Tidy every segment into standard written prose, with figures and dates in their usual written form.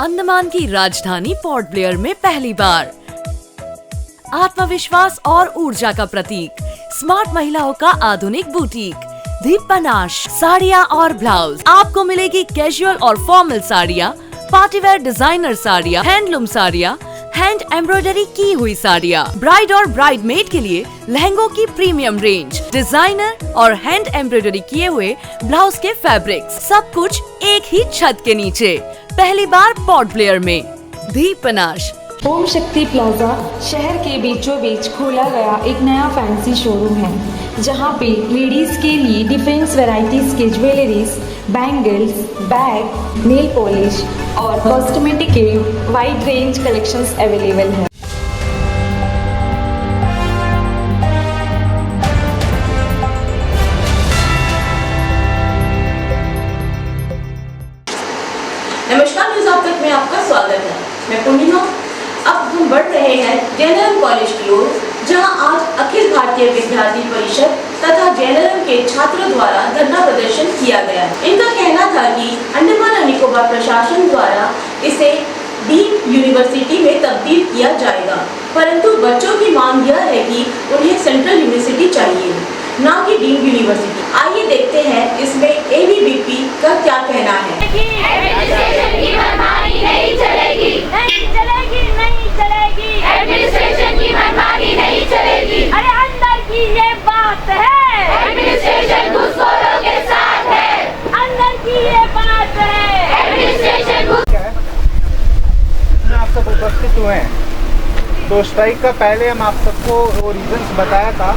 अंडमान की राजधानी port Blair में पहली बार आत्मविश्वास और ऊर्जा का प्रतीक, स्मार्ट महिलाओं का आधुनिक बुटीक दी पनाश साड़ियाँ और ब्लाउज। आपको मिलेगी कैजुअल और फॉर्मल साड़ियाँ, पार्टीवेयर डिजाइनर साड़ियाँ, हैंडलूम साड़ियाँ, हैंड एम्ब्रॉयडरी की हुई साड़ियाँ, ब्राइड और ब्राइडमेड के लिए लहंगों की प्रीमियम रेंज, डिजाइनर और हैंड एम्ब्रॉयडरी किए हुए ब्लाउज के फैब्रिक्स, सब कुछ एक ही छत के नीचे। पहली बार पोर्ट ब्लेयर में दी पनाश। ओम शक्ति प्लाजा शहर के बीचों बीच खोला गया एक नया फैंसी शोरूम है, जहां पे लेडीज़ के लिए डिफरेंट वैरायटीज़ के jewelleries, bangles, bag, nail polish और कॉस्मेटिक के वाइड रेंज कलेक्शंस अवेलेबल है। नमस्कार, न्यूज़ आप तक में आपका स्वागत है। मैं पूर्णिमा। अब हम बढ़ रहे हैं जैनरम कॉलेज की ओर, जहां आज अखिल भारतीय विद्यार्थी परिषद तथा जैनरम के छात्रों द्वारा धरना प्रदर्शन किया गया। इनका कहना था कि अंडमान और निकोबार प्रशासन द्वारा इसे डीम्ड यूनिवर्सिटी में तब्दील किया जाएगा, परंतु बच्चों की मांग यह है कि उन्हें सेंट्रल यूनिवर्सिटी चाहिए, ना कि डीम्ड यूनिवर्सिटी। आइए देखते हैं इसमें एबीवीपी का क्या कहना है। एडमिनिस्ट्रेशन की मनमानी नहीं चलेगी, नहीं चलेगी, नहीं चलेगी। एडमिनिस्ट्रेशन की मनमानी नहीं चलेगी। अरे अंदर की ये बात है, एडमिनिस्ट्रेशन घुसखोरों के साथ है। अंदर की ये बात है, एडमिनिस्ट्रेशन इसमें आप सब उपस्थित हुए हैं। तो स्ट्राइक का पहले हम आप सबको वो रीजंस बताया था,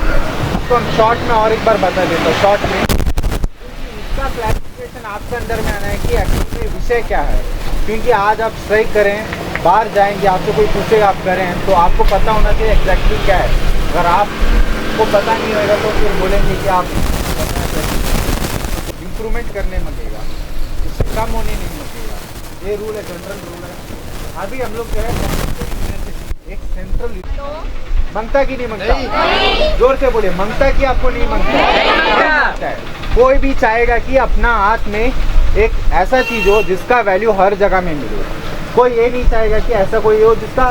तो हम शॉर्ट में और एक बार बता देते हैं। शॉर्ट में इसका क्लैरिफिकेशन आपके अंदर में आना है कि एक्चुअली विषय क्या है, क्योंकि आज आप स्ट्राइक करें, बाहर जाएंगे, आपसे कोई पूछेगा आप करें, तो आपको पता होना चाहिए एग्जैक्टली क्या है। अगर आपको पता नहीं होगा तो फिर बोलेंगे कि आप इम्प्रूवमेंट करने लगेगा, इससे कम होने नहीं लगेगा। ये रूल है, जनरल रूल है। अभी हम लोग जो है एक सेंट्रल मांगता कि नहीं मांगता, जोर से बोले, मांगता कि आपको नहीं मांगता है। कोई भी चाहेगा कि अपना हाथ में एक ऐसा चीज हो जिसका वैल्यू हर जगह में मिले। कोई ये नहीं चाहेगा कि ऐसा कोई हो जिसका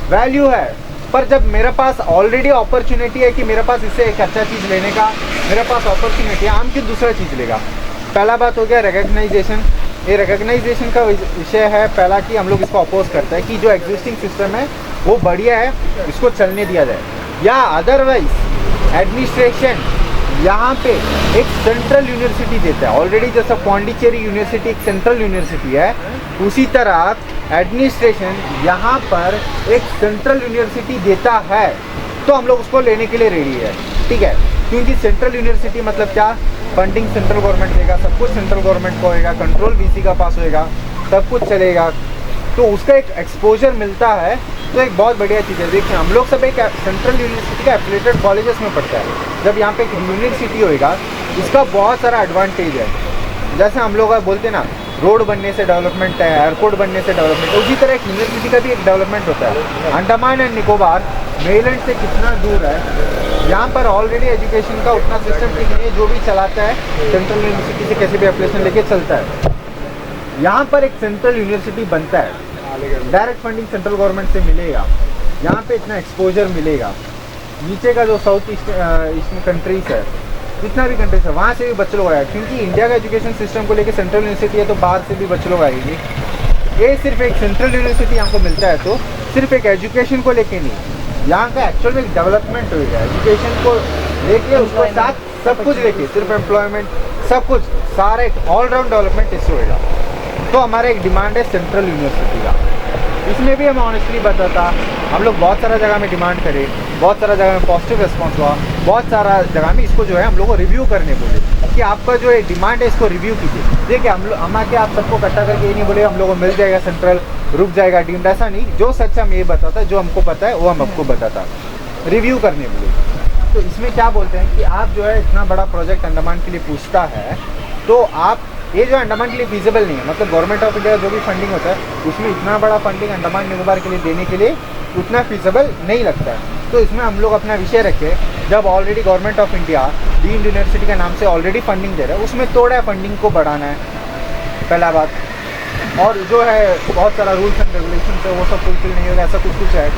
वैल्यू है, पर जब मेरे पास ऑलरेडी अपॉर्चुनिटी है कि मेरे पास इससे एक अच्छा चीज लेने का, मेरे पास अपॉर्चुनिटी है, हम क्यों दूसरा चीज लेगा। पहला बात हो गया रिकग्नाइजेशन। ये रिकग्नाइजेशन का विषय है पहला, कि हम लोग इसको अपोज करते हैं कि जो एग्जिस्टिंग सिस्टम है वो बढ़िया है, इसको चलने दिया जाए, या अदरवाइज एडमिनिस्ट्रेशन यहाँ पे एक सेंट्रल यूनिवर्सिटी देता है। ऑलरेडी जैसा पौंडीचेरी यूनिवर्सिटी एक सेंट्रल यूनिवर्सिटी है, उसी तरह एडमिनिस्ट्रेशन यहाँ पर एक सेंट्रल यूनिवर्सिटी देता है, तो हम लोग उसको लेने के लिए रेडी है। ठीक है, क्योंकि सेंट्रल यूनिवर्सिटी मतलब क्या, फंडिंग सेंट्रल गवर्नमेंट देगा, सब कुछ सेंट्रल गवर्नमेंट को होएगा, कंट्रोल वीसी का पास होएगा, सब कुछ चलेगा, तो उसका एक एक्सपोजर मिलता है, तो एक बहुत बढ़िया चीज़ है। देखिए हम लोग सब एक सेंट्रल यूनिवर्सिटी का एफिलिएटेड कॉलेजेस में पढ़ता है। जब यहाँ पे एक यूनिवर्सिटी होएगा, इसका बहुत सारा एडवांटेज है। जैसे हम लोग बोलते हैं ना, रोड बनने से डेवलपमेंट है, एयरपोर्ट बनने से डेवलपमेंट है, उसी तरह एक यूनिवर्सिटी का भी एक डेवलपमेंट होता है। अंडमान एंड निकोबार मेनलैंड से कितना दूर है, यहाँ पर ऑलरेडी एजुकेशन का उतना सिस्टम ठीक नहीं है। जो भी चलाता है सेंट्रल यूनिवर्सिटी से कैसे भी एप्लीकेशन लेके चलता है। यहाँ पर एक सेंट्रल यूनिवर्सिटी बनता है, डायरेक्ट फंडिंग सेंट्रल गवर्नमेंट से मिलेगा, यहाँ पे इतना एक्सपोजर मिलेगा। नीचे का जो साउथ ईस्ट कंट्रीज है, जितना भी कंट्रीज है, वहाँ से भी बच्चे लोग आएगा, क्योंकि इंडिया का एजुकेशन सिस्टम को लेकर सेंट्रल यूनिवर्सिटी है, तो बाहर से भी बच्चे लोग आएंगे। ये सिर्फ एक सेंट्रल यूनिवर्सिटी यहाँ को मिलता है, तो सिर्फ एक एजुकेशन को लेके नहीं, यहाँ का एक्चुअल में एक डेवलपमेंट होगा। एजुकेशन को लेके उसको साथ सब कुछ लेके, सिर्फ एम्प्लॉयमेंट, सब कुछ, सारा एक ऑलराउंड डेवलपमेंट इससे होगा। तो हमारा एक डिमांड है सेंट्रल यूनिवर्सिटी का। इसमें भी हम ऑनेस्टली बताता, हम लोग बहुत सारा जगह में डिमांड करें, बहुत सारा जगह में पॉजिटिव रिस्पॉन्स हुआ, बहुत सारा जगह में इसको जो है हम लोग को रिव्यू करने बोले कि आपका जो है डिमांड है इसको रिव्यू कीजिए। देखिए हम आके आप सबको इकट्ठा करके ये नहीं बोले हम लोग को मिल जाएगा सेंट्रल, रुक जाएगा डीम्ड, ऐसा नहीं। जो सच हम ये बताता, जो हमको पता है वो हम आपको बताता, रिव्यू करने बोले। तो इसमें क्या बोलते हैं कि आप जो है इतना बड़ा प्रोजेक्ट अंडमान के लिए पूछता है, तो आप ये जो अंडमान के लिए फीजिबल नहीं है, मतलब गवर्नमेंट ऑफ इंडिया जो भी फंडिंग होता है उसमें इतना बड़ा फंडिंग अंडमान निकोबार के लिए देने के लिए उतना फीजिबल नहीं लगता है। तो इसमें हम लोग अपना विषय रखे, जब already government of India deemed university के नाम से ऑलरेडी फंडिंग दे रहा है, उसमें थोड़ा फंडिंग को बढ़ाना है, पहला बात। और जो है बहुत सारा रूल्स एंड रेगुलेशन है वो सब फुलफिल नहीं होगा, ऐसा कुछ है।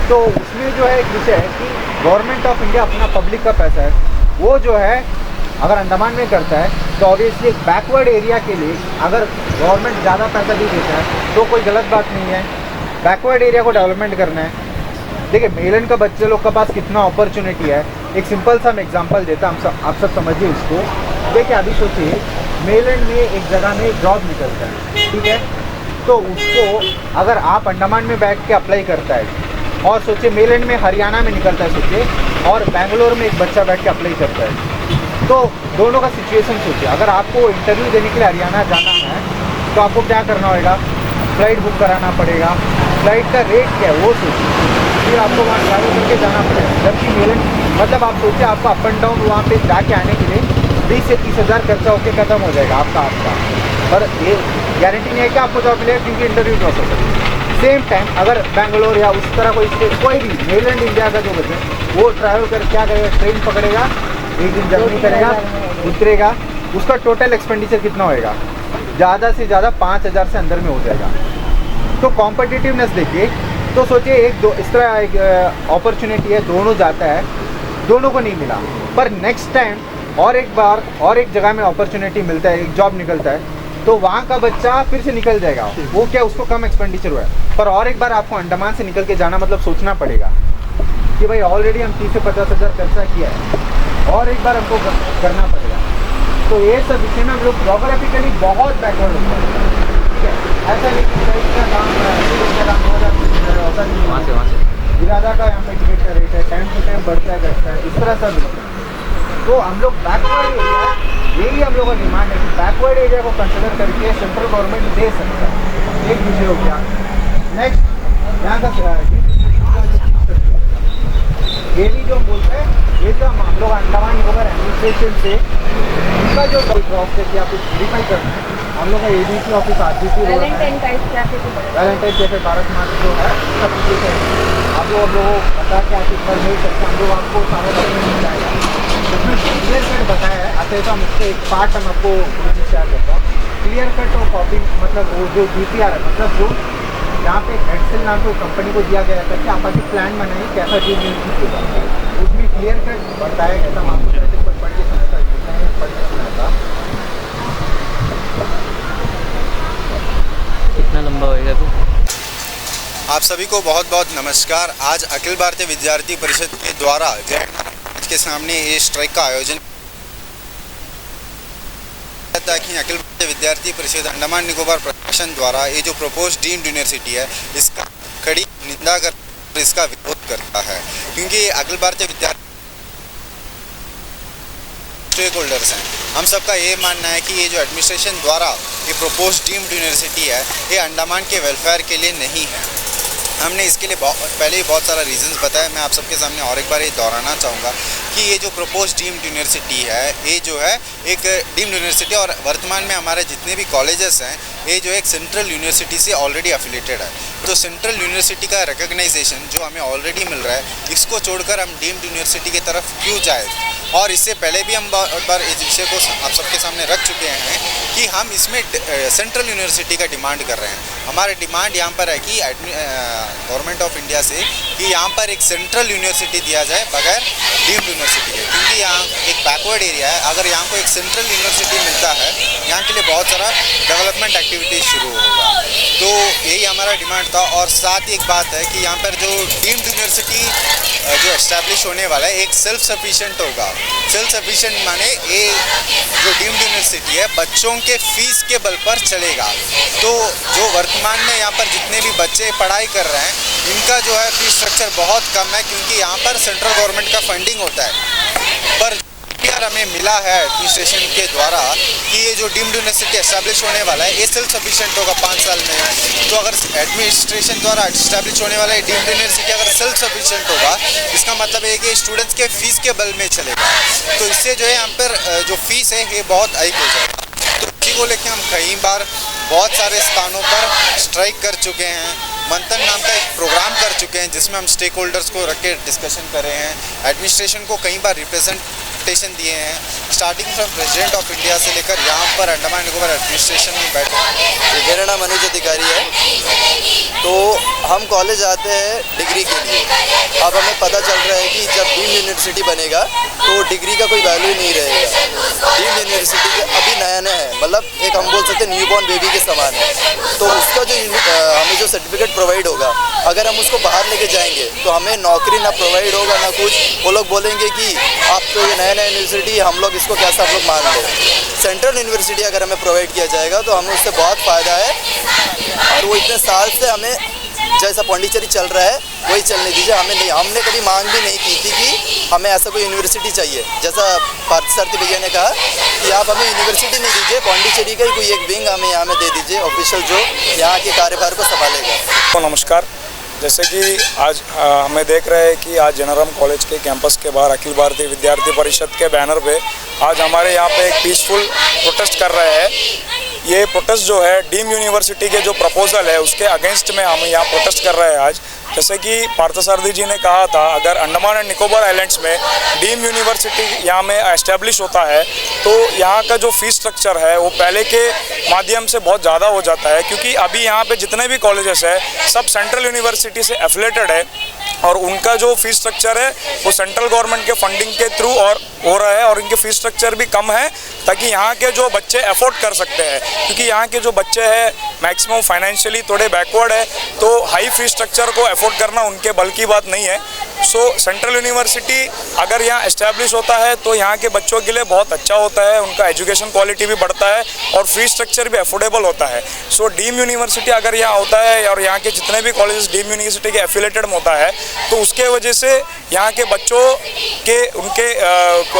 तो उसमें जो है एक विषय है कि गवर्नमेंट ऑफ इंडिया अपना पब्लिक का पैसा है वो जो है अगर अंडमान में करता है तो ऑब्वियसली बैकवर्ड एरिया के लिए अगर गवर्नमेंट ज़्यादा पैसा भी देता है तो कोई गलत बात नहीं है। बैकवर्ड एरिया को डेवलपमेंट करना है। देखिए मेलैंड का बच्चे लोग के पास कितना अपॉर्चुनिटी है। एक सिंपल सा मैं एग्जांपल देता हूँ, आप सब समझिए इसको। देखिए अभी सोचिए मेलैंड में एक जगह में जॉब निकलता है, ठीक है, तो उसको अगर आप अंडमान में बैठ के अप्लाई करता है और सोचिए मेलैंड में हरियाणा में निकलता है सोचिए और बेंगलोर में एक बच्चा बैठ के अप्लाई करता है, तो दोनों का सिचुएशन सोचिए। अगर आपको इंटरव्यू देने के लिए हरियाणा जाना है तो आपको क्या करना होगा, फ्लाइट बुक कराना पड़ेगा। फ्लाइट का रेट क्या है वो सोचिए, फिर आपको वहाँ ट्रैवल करके जाना पड़ेगा। जबकि मेलैंड मतलब आप सोचिए आपका अप एंड डाउन वहाँ पे जाके आने के लिए 20 से 30 हज़ार खर्चा होकर ख़त्म हो जाएगा आपका। पर ये गारंटी नहीं है कि आपको जॉब मिलेगा क्योंकि इंटरव्यू प्रोसेस है। सेम टाइम अगर बेंगलोर या उस तरह कोई स्टेट कोई भी मेलैंड इंडिया का जो बच्चे वो ट्रैवल कर क्या करेगा, ट्रेन पकड़ेगा, एक दिन जर्नी करेगा, उतरेगा, उसका टोटल एक्सपेंडिचर कितना होएगा, ज़्यादा से ज़्यादा 5,000 से अंदर में हो जाएगा। तो कॉम्पिटिटिवनेस देखिए, तो सोचिए एक दो इस तरह एक अपॉर्चुनिटी है, दोनों जाता है, दोनों को नहीं मिला, पर नेक्स्ट टाइम और एक बार और एक जगह में अपॉर्चुनिटी मिलता है, एक जॉब निकलता है, तो वहाँ का बच्चा फिर से निकल जाएगा। वो क्या उसको कम एक्सपेंडिचर हुआ है, पर और एक बार आपको अंडमान से निकल के जाना मतलब सोचना पड़ेगा कि भाई ऑलरेडी हम 30 से 50 हज़ार खर्चा किया है और एक बार हमको करना पड़ेगा। तो ये सब विषय में हम लोग जोग्राफिकली बहुत बैकवर्ड होते हैं, ठीक है। ऐसा नहीं कि का काम ऐसा नहीं, वहाँ से इरादा का यहाँ पे टिकट का रेट है, टाइम टू टाइम बढ़ता है घटता है, इस तरह सब। तो हम लोग बैकवर्ड एरिया, यही हम लोग का डिमांड है कि बैकवर्ड एरिया को कंसिडर करके सेंट्रल गवर्नमेंट दे सकता है। एक विषय हो गया। नेक्स्ट यहाँ का ये भी जो बोलते हैं, ये जो हम लोग अंडमान निकोबार एडमिनिस्ट्रेशन से उनका जो क्रॉस है कि आप कुछ वेरीफाई करना है, हम लोग का ABC office RGC Valentine cafe Bharat मार्ग जो है उसका पीछे आप लोग बता के आप पर मिल सकते हैं। हम लोग आपको सारा डॉक्यूमेंट मिल जाएगा, उसमें क्लियर कट बताया है। अच्छा तो हम उससे एक पार्ट हम आपको शेयर करता हूँ। क्लियर कट और कॉपी मतलब वो जो DPR है, मतलब जो यहाँ पे एक्सेल नाम को कंपनी को दिया गया था कि आप अभी प्लान बनाइए कैसा चीज़ होगा, उसमें क्लियर कट बताया गया था। हम आपको पढ़ के सुना था कितना लंबा होएगा तो। आप सभी को बहुत बहुत नमस्कार। आज अखिल भारतीय विद्यार्थी परिषद के द्वारा के सामने ये स्ट्राइक का आयोजन कि अखिल भारतीय विद्यार्थी परिषद अंडमान निकोबार प्रशासन द्वारा ये जो प्रपोज डीम्ड यूनिवर्सिटी है इसका कड़ी निंदा कर इसका विरोध करता है, क्योंकि अखिल भारतीय विद्यार्थी स्टेक होल्डर्स हैं। हम सबका ये मानना है कि ये जो एडमिनिस्ट्रेशन द्वारा ये प्रपोज डीम्ड यूनिवर्सिटी है ये अंडमान के वेलफेयर के लिए नहीं है। हमने इसके लिए पहले ही बहुत सारा रीजंस बताया, मैं आप सबके सामने और एक बार ये दोहराना चाहूँगा कि ये जो प्रपोज डीम्ड यूनिवर्सिटी है ये जो है एक डीम्ड यूनिवर्सिटी और वर्तमान में हमारे जितने भी कॉलेजेस हैं ये जो एक सेंट्रल यूनिवर्सिटी से ऑलरेडी एफिलेटेड है। तो सेंट्रल यूनिवर्सिटी का रिकग्नाइजेशन जो हमें ऑलरेडी मिल रहा है इसको छोड़कर हम डीम्ड यूनिवर्सिटी की तरफ क्यों जाए। और इससे पहले भी हम एक बार इस विषय को आप सबके सामने रख चुके हैं कि हम इसमें सेंट्रल यूनिवर्सिटी का डिमांड कर रहे हैं। हमारा डिमांड यहाँ पर है कि गवर्नमेंट ऑफ इंडिया से कि यहाँ पर एक सेंट्रल यूनिवर्सिटी दिया जाए बगैर डीम्ड यूनिवर्सिटी के, क्योंकि यहाँ एक बैकवर्ड एरिया है। अगर यहाँ को एक सेंट्रल यूनिवर्सिटी मिलता है यहाँ के लिए बहुत सारा डेवलपमेंट एक्टिविटीज़ शुरू होगा। तो यही हमारा डिमांड था। और साथ ही एक बात है कि यहाँ पर जो डीम्ड यूनिवर्सिटी जो एस्टैब्लिश होने वाला है एक सेल्फ सफिशिएंट होगा। सेल्फ सफिशिएंट माने ये जो डीम्ड यूनिवर्सिटी है बच्चों के फीस के बल पर चलेगा। तो जो वर्तमान में यहाँ पर जितने भी बच्चे पढ़ाई कर रहे हैं इनका जो है फीस स्ट्रक्चर बहुत कम है, क्योंकि यहाँ पर सेंट्रल गवर्नमेंट का फंडिंग होता है। पर हमें मिला है एडमिनिस्ट्रेशन के द्वारा कि ये जो डीम्ड यूनिवर्सिटी एस्टैब्लिश होने वाला है ये सेल्फ सफिशिएंट होगा 5 साल में। तो अगर एडमिनिस्ट्रेशन द्वारा एस्टैब्लिश होने वाला है डीम्ड यूनिवर्सिटी अगर सेल्फ सफिशिएंट होगा इसका मतलब है कि स्टूडेंट्स के फीस के बल में चलेगा। तो इससे जो है यहाँ पर जो फीस है ये बहुत हाइक हो जाएगा। तो इसी को लेकर हम कई बार बहुत सारे स्थानों पर स्ट्राइक कर चुके हैं। मंथन नाम का एक प्रोग्राम कर चुके हैं जिसमें हम स्टेक होल्डर्स को रख के डिस्कशन कर रहे हैं। एडमिनिस्ट्रेशन को कई बार रिप्रेजेंटेशन दिए हैं, starting from president of India से लेकर यहाँ पर अंडमान निकोबार एडमिनिस्ट्रेशन में बैठे। मेरा नाम अनुज अधिकारी है। तो हम कॉलेज आते हैं डिग्री के लिए। अब हमें पता चल रहा है कि जब डीम्ड यूनिवर्सिटी बनेगा तो डिग्री का कोई वैल्यू नहीं रहेगा। डीम्ड यूनिवर्सिटी के अभी नया नया है, मतलब एक हम बोल सकते हैं न्यूबॉर्न बेबी के समान है। तो उसका जो हमें जो सर्टिफिकेट प्रोवाइड होगा, अगर हम उसको बाहर लेके जाएंगे तो हमें नौकरी ना प्रोवाइड होगा ना कुछ। वो लोग बोलेंगे कि आप तो ये नया नया यूनिवर्सिटी, हम लोग इसको कैसा आप लोग मान लो। सेंट्रल यूनिवर्सिटी अगर हमें प्रोवाइड किया जाएगा तो हमें उससे बहुत फ़ायदा है। और वो इतने साल से हमें जैसा पौंडीचेरी चल रहा है वही चलने दीजिए। हमने कभी मांग भी नहीं की थी कि हमें ऐसा कोई यूनिवर्सिटी चाहिए। जैसा पार्थ सारथी भैया ने कहा कि आप हमें यूनिवर्सिटी नहीं दीजिए, पौंडीचेरी का ही कोई एक विंग हमें यहाँ में दे दीजिए, ऑफिशियल जो यहाँ के कार्यभार को संभालेगा। तो नमस्कार, जैसे कि आज हमें देख रहे हैं कि आज जेनाराम कॉलेज के कैंपस के बाहर अखिल भारतीय विद्यार्थी परिषद के बैनर पे आज हमारे यहाँ पे एक पीसफुल प्रोटेस्ट कर रहे हैं। ये प्रोटेस्ट जो है डीम यूनिवर्सिटी के जो प्रपोजल है उसके अगेंस्ट में हम यहाँ प्रोटेस्ट कर रहे हैं आज। जैसे कि पार्थसारथी जी ने कहा था, अगर अंडमान एंड निकोबार आइलैंड्स में डीम यूनिवर्सिटी यहाँ में एस्टेब्लिश होता है तो यहाँ का जो फीस स्ट्रक्चर है वो पहले के माध्यम से बहुत ज़्यादा हो जाता है, क्योंकि अभी यहाँ पे जितने भी कॉलेजेस है सब सेंट्रल यूनिवर्सिटी से एफिलेटेड है और उनका जो फीस स्ट्रक्चर है वो सेंट्रल गवर्नमेंट के फंडिंग के थ्रू और हो रहा है और इनके फीस स्ट्रक्चर भी कम है ताकि यहाँ के जो बच्चे अफोर्ड कर सकते हैं, क्योंकि यहाँ के जो बच्चे हैं मैक्सिमम फाइनेंशियली थोड़े बैकवर्ड है, तो हाई फीस स्ट्रक्चर को अफोर्ड करना उनके बल की बात नहीं है। सो सेंट्रल यूनिवर्सिटी अगर यहाँ एस्टेब्लिश होता है तो यहाँ के बच्चों के लिए बहुत अच्छा होता है, उनका एजुकेशन क्वालिटी भी बढ़ता है और फीस स्ट्रक्चर भी अफोर्डेबल होता है। सो डीम यूनिवर्सिटी अगर यहाँ होता है और यहाँ के जितने भी कॉलेजेस डीम यूनिवर्सिटी के एफिलेटेड में होता है तो उसके वजह से यहाँ के बच्चों के उनके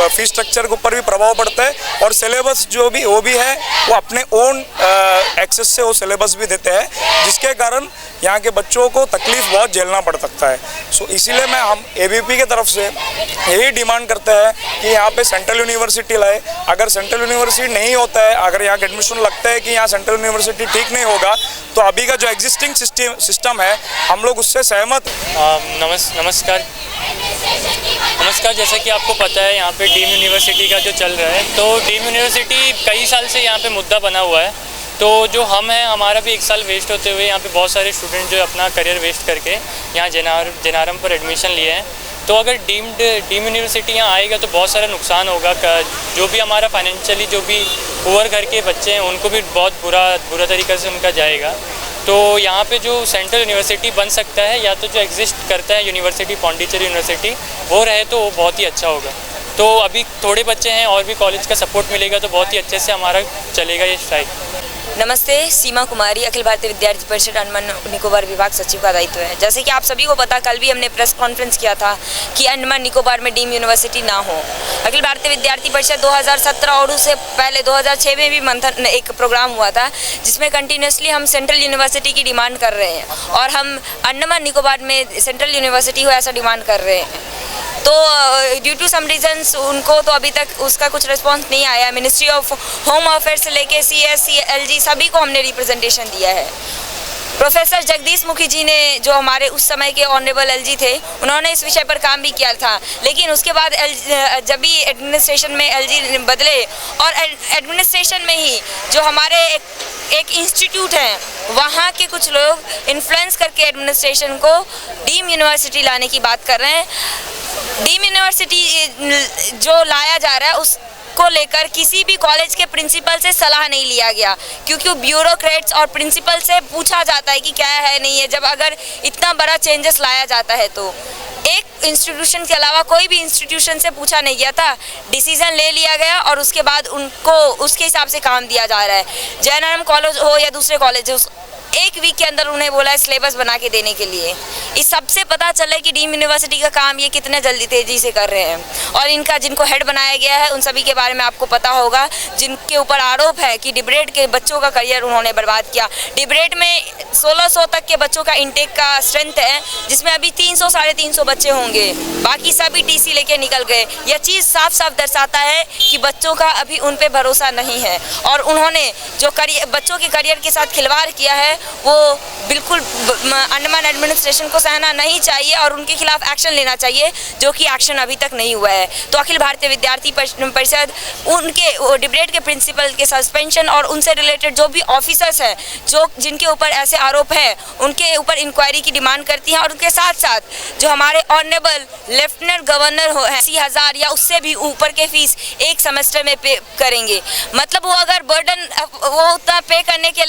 फीस स्ट्रक्चर के ऊपर भी प्रभाव पड़ता है और सिलेबस जो भी वो भी है वो अपने ओन एक्सेस से वो सिलेबस भी देते हैं, जिसके कारण यहाँ के बच्चों को तकलीफ बहुत झेलना पड़ सकता है। सो इसीलिए हम एबीपी के तरफ से यही डिमांड करते हैं कि यहाँ पे सेंट्रल यूनिवर्सिटी लाए। अगर सेंट्रल यूनिवर्सिटी नहीं होता है, अगर यहाँ का एडमिशन लगता है कि यहाँ सेंट्रल यूनिवर्सिटी ठीक नहीं होगा तो अभी का जो एग्जिस्टिंग सिस्टम है हम लोग उससे सहमत। नमस्कार, जैसा कि आपको पता है यहाँ पे डीम यूनिवर्सिटी का जो चल रहा है, तो डीम यूनिवर्सिटी कई साल से यहाँ पे मुद्दा बना हुआ है। तो जो हम हैं, हमारा भी एक साल वेस्ट होते हुए यहाँ पे बहुत सारे स्टूडेंट जो अपना करियर वेस्ट करके यहाँ जेनारम पर एडमिशन लिए हैं। तो अगर डीम यूनिवर्सिटी यहाँ आएगा तो बहुत सारा नुकसान होगा। जो भी हमारा फाइनेंशियली जो भी पुअर घर के बच्चे हैं उनको भी बहुत बुरा तरीक़े से उनका जाएगा। तो यहाँ पे जो सेंट्रल यूनिवर्सिटी बन सकता है या तो जो एग्जिस्ट करता है यूनिवर्सिटी पौंडीचेरी यूनिवर्सिटी वो रहे तो वो बहुत ही अच्छा होगा। तो अभी थोड़े बच्चे हैं और भी कॉलेज का सपोर्ट मिलेगा तो बहुत ही अच्छे से हमारा चलेगा ये स्ट्राइक। नमस्ते, सीमा कुमारी, अखिल भारतीय विद्यार्थी परिषद अंडमान निकोबार विभाग सचिव का दायित्व है। जैसे कि आप सभी को पता, कल भी हमने प्रेस कॉन्फ्रेंस किया था कि अंडमान निकोबार में डीम यूनिवर्सिटी ना हो। अखिल भारतीय विद्यार्थी परिषद 2017 और उससे पहले 2006 में भी मंथन एक प्रोग्राम हुआ था जिसमें कंटिन्यूसली हम सेंट्रल यूनिवर्सिटी की डिमांड कर रहे हैं और हम अंडमान निकोबार में सेंट्रल यूनिवर्सिटी हो ऐसा डिमांड कर रहे हैं। तो ड्यू टू सम रीजंस उनको तो अभी तक उसका कुछ रिस्पांस नहीं आया। मिनिस्ट्री ऑफ होम अफेयर्स से लेके CSC, LG सभी को हमने रिप्रेजेंटेशन दिया है। प्रोफेसर जगदीश मुखी जी ने, जो हमारे उस समय के ऑनरेबल LG थे, उन्होंने इस विषय पर काम भी किया था, लेकिन उसके बाद जब भी एडमिनिस्ट्रेशन में LG बदले और एडमिनिस्ट्रेशन में ही जो हमारे एक इंस्टीट्यूट हैं वहाँ के कुछ लोग इन्फ्लुएंस करके एडमिनिस्ट्रेशन को डीम यूनिवर्सिटी लाने की बात कर रहे हैं। डीम यूनिवर्सिटी जो लाया जा रहा है उसको लेकर किसी भी कॉलेज के प्रिंसिपल से सलाह नहीं लिया गया, क्योंकि ब्यूरोक्रेट्स और प्रिंसिपल से पूछा जाता है कि क्या है नहीं है। जब अगर इतना बड़ा चेंजेस लाया जाता है तो एक इंस्टीट्यूशन के अलावा कोई भी इंस्टीट्यूशन से पूछा नहीं गया था, डिसीजन ले लिया गया और उसके बाद उनको उसके हिसाब से काम दिया जा रहा है। जेनारम कॉलेज हो या दूसरे कॉलेज हो, एक वीक के अंदर उन्हें बोला है सिलेबस बना के देने के लिए। इस सबसे पता चला कि डीम यूनिवर्सिटी का काम ये कितने जल्दी तेजी से कर रहे हैं। और इनका जिनको हेड बनाया गया है उन सभी के बारे में आपको पता होगा, जिनके ऊपर आरोप है कि डिबरेट के बच्चों का करियर उन्होंने बर्बाद किया। डिबरेट में 1600 तक के बच्चों का इंटेक का स्ट्रेंथ है, जिसमें अभी 300 साढ़े 300 बच्चे होंगे, बाकी सभी टीसी लेके निकल गए। यह चीज़ साफ साफ दर्शाता है कि बच्चों का अभी उन पे भरोसा नहीं है और उन्होंने जो बच्चों के करियर के साथ खिलवाड़ किया है वो बिल्कुल अंडमान एडमिनिस्ट्रेशन को सहना नहीं चाहिए और उनके खिलाफ एक्शन लेना चाहिए, जो कि एक्शन अभी तक नहीं हुआ है। तो अखिल भारतीय विद्यार्थी परिषद उनके डिबरेट के प्रिंसिपल के सस्पेंशन और उनसे रिलेटेड जो भी ऑफिसर्स हैं जो जिनके ऊपर ऐसे आरोप है उनके ऊपर इंक्वायरी की डिमांड करती हैं और उनके साथ साथ जो हमारे ऑनरेबल लेफ्टिनेंट गवर्नर हो 80,000 या उससे भी ऊपर के फीस एक सेमेस्टर में पे करेंगे। मतलब वो अगर बर्डन वो उतना पे करने के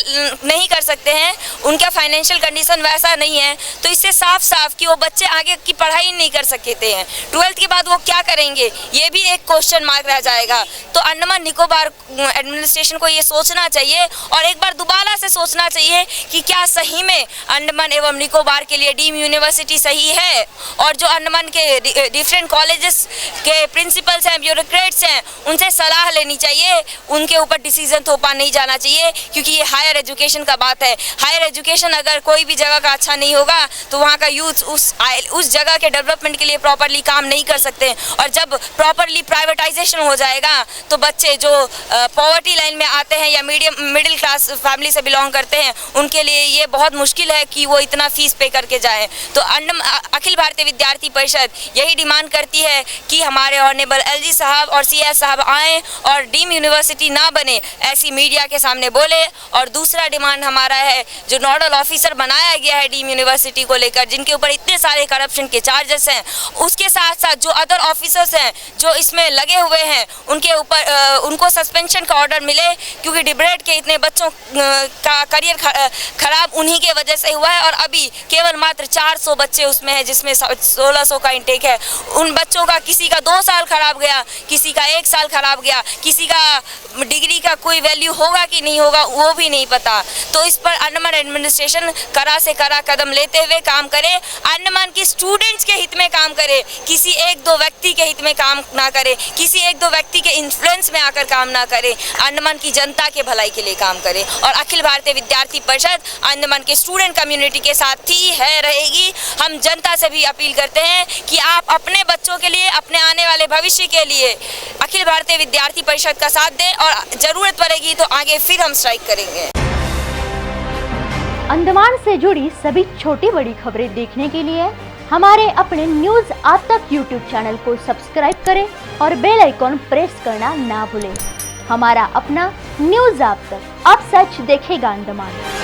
नहीं कर सकते हैं, उनका फाइनेंशियल कंडीशन वैसा नहीं है, तो इससे साफ साफ कि वो बच्चे आगे की पढ़ाई नहीं कर सकते हैं। 12th के बाद वो क्या करेंगे ये भी एक क्वेश्चन मार्क रह जाएगा। तो अंडमान निकोबार एडमिनिस्ट्रेशन को ये सोचना चाहिए और एक बार दोबारा से सोचना चाहिए कि क्या सही में अंडमान एवं निकोबार के लिए डीम यूनिवर्सिटी सही है, और जो अंडमान के डिफरेंट कॉलेजेस के प्रिंसिपल्स हैं, ब्यूरोक्रेट्स हैं, उनसे सलाह लेनी चाहिए, उनके ऊपर डिसीजन थोपा नहीं जाना चाहिए, क्योंकि ये हायर एजुकेशन का बात है। हायर एजुकेशन अगर कोई भी जगह का अच्छा नहीं होगा तो वहाँ का यूथ उस जगह के डेवलपमेंट के लिए प्रॉपरली काम नहीं कर सकते, और जब प्रॉपरली प्राइवेटाइजेशन हो जाएगा तो बच्चे जो पॉवर्टी लाइन में आते हैं या मिडिल क्लास फैमिली से बिलोंग करते हैं उनके लिए ये बहुत मुश्किल है कि वो इतना फीस पे करके जाएं। तो अखिल भारतीय विद्यार्थी परिषद यही डिमांड करती है कि हमारे ऑनरेबल एलजी साहब और सीएस साहब आएँ और डीम यूनिवर्सिटी ना बने ऐसी मीडिया के सामने बोले। और दूसरा डिमांड हमारा है, जो नोडल ऑफिसर बनाया गया है डीम यूनिवर्सिटी को लेकर, जिनके ऊपर इतने सारे करप्शन के चार्जेस हैं, उसके साथ साथ जो अदर ऑफिसर्स हैं जो इसमें लगे हुए हैं उनके ऊपर उनको सस्पेंशन का ऑर्डर मिले, क्योंकि डिबरेट के इतने बच्चों का करियर खराब उन्हीं के वजह से हुआ है। और अभी केवल मात्र 400 बच्चे उसमें हैं, जिसमें 1600 का इंटेक है। उन बच्चों का किसी का 2 साल खराब गया, किसी का 1 साल खराब गया, किसी का डिग्री का कोई वैल्यू होगा कि नहीं होगा वो भी नहीं पता। तो इस पर अंडमान एडमिनिस्ट्रेशन कड़ा से कड़ा कदम लेते हुए काम करे, अंडमान की स्टूडेंट्स के हित में काम करे, किसी 1-2 व्यक्ति के हित में काम ना करे, किसी 1-2 व्यक्ति के इन्फ्लुएंस में आकर काम ना करे, अंडमान की जनता के भलाई के लिए काम करे। और अखिल भारतीय विद्यार्थी परिषद अंडमान के स्टूडेंट कम्युनिटी के साथ ही है रहेगी। हम जनता से भी अपील करते हैं कि आप अपने बच्चों के लिए, अपने आने वाले भविष्य के लिए अखिल भारतीय विद्यार्थी परिषद का साथ दें, और जरूरत पड़ेगी तो आगे फिर हम स्ट्राइक करेंगे। अंडमान से जुड़ी सभी छोटी बड़ी खबरें देखने के लिए हमारे अपने न्यूज आज तक यूट्यूब चैनल को सब्सक्राइब करें और बेल आइकॉन प्रेस करना ना भूलें। हमारा अपना न्यूज आज तक, अब सच देखेगा अंडमान।